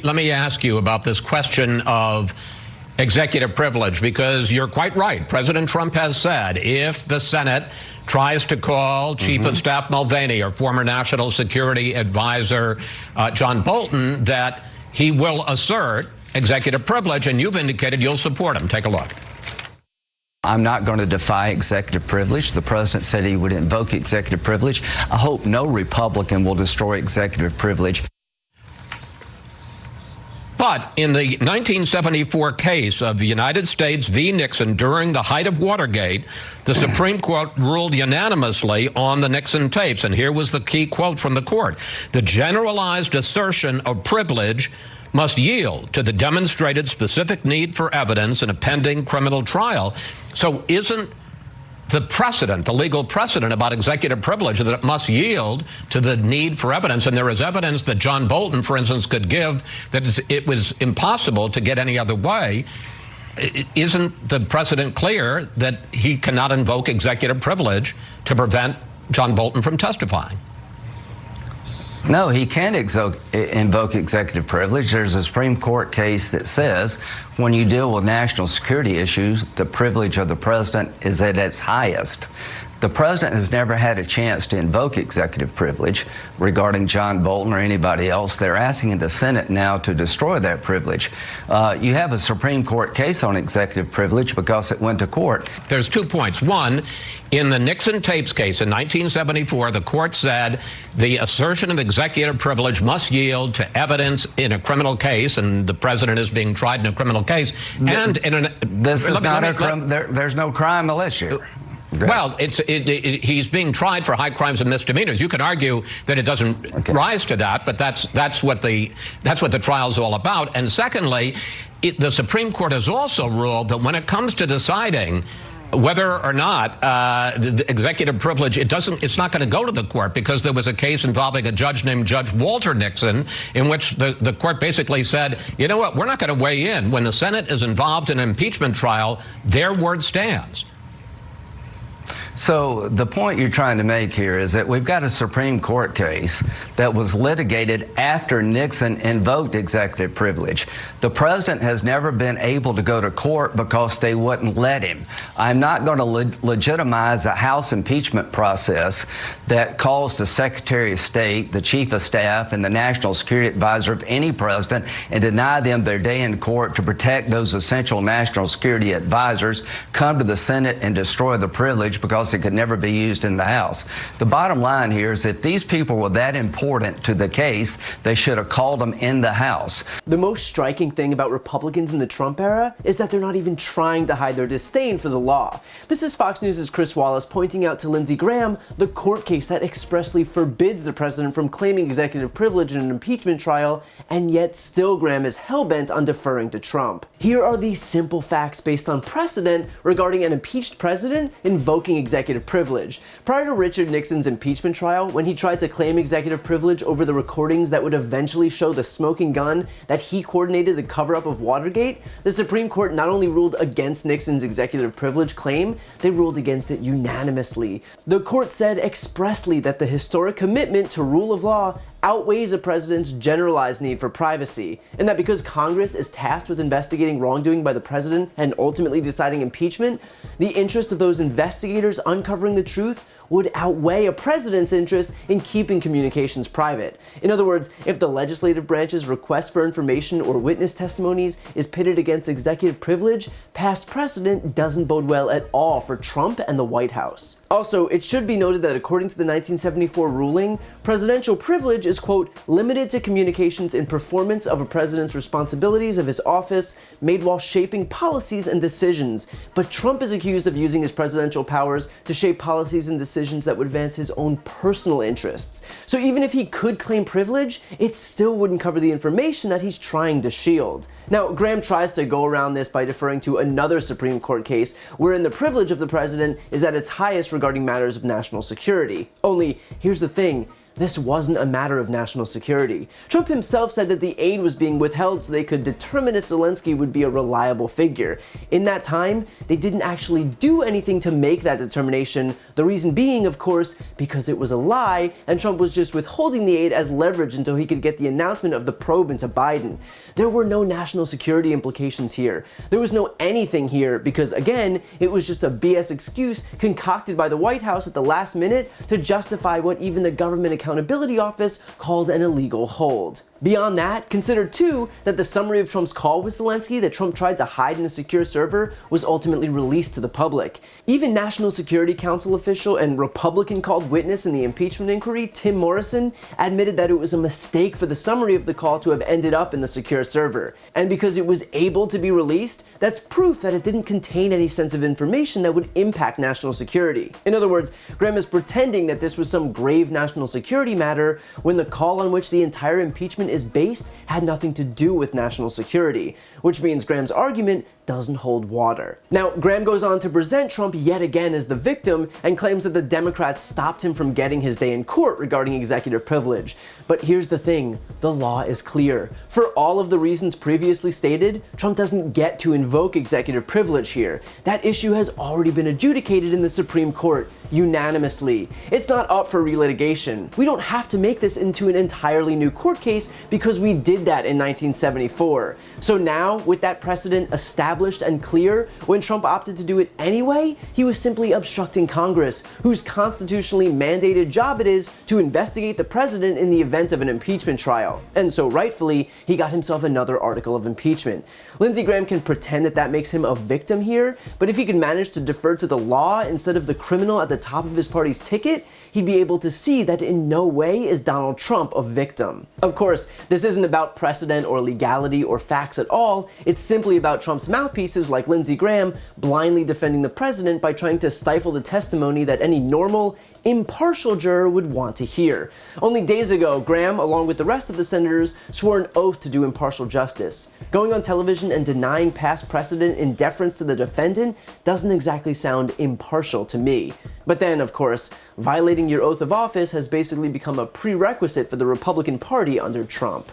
Let me ask you about this question of executive privilege, because you're quite right. President Trump has said if the Senate tries to call Chief of Staff Mulvaney or former National Security Advisor John Bolton, that he will assert executive privilege, and you've indicated you'll support him. Take a look. I'm not going to defy executive privilege. The president said he would invoke executive privilege. I hope no Republican will destroy executive privilege. But in the 1974 case of the United States v. Nixon during the height of Watergate, the Supreme Court ruled unanimously on the Nixon tapes. And here was the key quote from the court. The generalized assertion of privilege must yield to the demonstrated specific need for evidence in a pending criminal trial. So isn't the precedent, the legal precedent about executive privilege, that it must yield to the need for evidence? And there is evidence that John Bolton, for instance, could give that it was impossible to get any other way. Isn't the precedent clear that he cannot invoke executive privilege to prevent John Bolton from testifying? No, he can't invoke executive privilege. There's a Supreme Court case that says when you deal with national security issues, the privilege of the president is at its highest. The president has never had a chance to invoke executive privilege regarding John Bolton or anybody else. They're asking the Senate now to destroy that privilege. You have a Supreme Court case on executive privilege because it went to court. There's 2 points. One, in the Nixon tapes case in 1974, the court said the assertion of executive privilege must yield to evidence in a criminal case, and the president is being tried in a criminal case. And in an, this is not a there's no crime issue. Well, he's being tried for high crimes and misdemeanors. You can argue that it doesn't rise to that, but that's what the trial's all about. And secondly, the Supreme Court has also ruled that when it comes to deciding whether or not the executive privilege, it's not going to go to the court, because there was a case involving a judge named Judge Walter Nixon in which the court basically said, you know what, we're not going to weigh in. When the Senate is involved in an impeachment trial, their word stands. So the point you're trying to make here is that we've got a Supreme Court case that was litigated after Nixon invoked executive privilege. The president has never been able to go to court because they wouldn't let him. I'm not going to legitimize a House impeachment process that calls the Secretary of State, the Chief of Staff, and the National Security Advisor of any president and deny them their day in court to protect those essential national security advisors, come to the Senate and destroy the privilege because it could never be used in the House. The bottom line here is if these people were that important to the case, they should have called them in the House. The most striking thing about Republicans in the Trump era is that they're not even trying to hide their disdain for the law. This is Fox News' Chris Wallace pointing out to Lindsey Graham the court case that expressly forbids the president from claiming executive privilege in an impeachment trial, and yet still Graham is hell-bent on deferring to Trump. Here are the simple facts based on precedent regarding an impeached president invoking executive privilege. Prior to Richard Nixon's impeachment trial, when he tried to claim executive privilege over the recordings that would eventually show the smoking gun that he coordinated the cover-up of Watergate, the Supreme Court not only ruled against Nixon's executive privilege claim, they ruled against it unanimously. The court said expressly that the historic commitment to rule of law outweighs a president's generalized need for privacy, and that because Congress is tasked with investigating wrongdoing by the president and ultimately deciding impeachment, the interest of those investigators uncovering the truth would outweigh a president's interest in keeping communications private. In other words, if the legislative branch's request for information or witness testimonies is pitted against executive privilege, past precedent doesn't bode well at all for Trump and the White House. Also, it should be noted that according to the 1974 ruling, presidential privilege is, quote, limited to communications in performance of a president's responsibilities of his office made while shaping policies and decisions. But Trump is accused of using his presidential powers to shape policies and decisions that would advance his own personal interests. So even if he could claim privilege, it still wouldn't cover the information that he's trying to shield. Now, Graham tries to go around this by deferring to another Supreme Court case wherein the privilege of the president is at its highest regarding matters of national security. Only, here's the thing. this wasn't a matter of national security. Trump himself said that the aid was being withheld so they could determine if Zelensky would be a reliable figure. In that time, they didn't actually do anything to make that determination, the reason being, of course, because it was a lie, and Trump was just withholding the aid as leverage until he could get the announcement of the probe into Biden. There were no national security implications here. There was no anything here because, again, it was just a BS excuse concocted by the White House at the last minute to justify what even the Government Accountability Office called an illegal hold. Beyond that, consider too that the summary of Trump's call with Zelensky that Trump tried to hide in a secure server was ultimately released to the public. Even National Security Council official and Republican-called witness in the impeachment inquiry, Tim Morrison, admitted that it was a mistake for the summary of the call to have ended up in the secure server. And because it was able to be released, that's proof that it didn't contain any sensitive information that would impact national security. In other words, Graham is pretending that this was some grave national security matter when the call on which the entire impeachment is based had nothing to do with national security, which means Graham's argument doesn't hold water. Now, Graham goes on to present Trump yet again as the victim and claims that the Democrats stopped him from getting his day in court regarding executive privilege. But here's the thing, the law is clear. For all of the reasons previously stated, Trump doesn't get to invoke executive privilege here. That issue has already been adjudicated in the Supreme Court, unanimously. It's not up for relitigation. We don't have to make this into an entirely new court case because we did that in 1974. So now, with that precedent established and clear, when Trump opted to do it anyway, he was simply obstructing Congress, whose constitutionally mandated job it is to investigate the president in the event of an impeachment trial. And so rightfully, he got himself another article of impeachment. Lindsey Graham can pretend that that makes him a victim here, but if he could manage to defer to the law instead of the criminal at the top of his party's ticket, he'd be able to see that in no way is Donald Trump a victim. Of course, this isn't about precedent or legality or facts at all, it's simply about Trump's mouthpieces like Lindsey Graham blindly defending the president by trying to stifle the testimony that any normal, impartial juror would want to hear. Only days ago, Graham, along with the rest of the senators, swore an oath to do impartial justice. Going on television and denying past precedent in deference to the defendant doesn't exactly sound impartial to me. But then, of course, violating your oath of office has basically become a prerequisite for the Republican Party under Trump.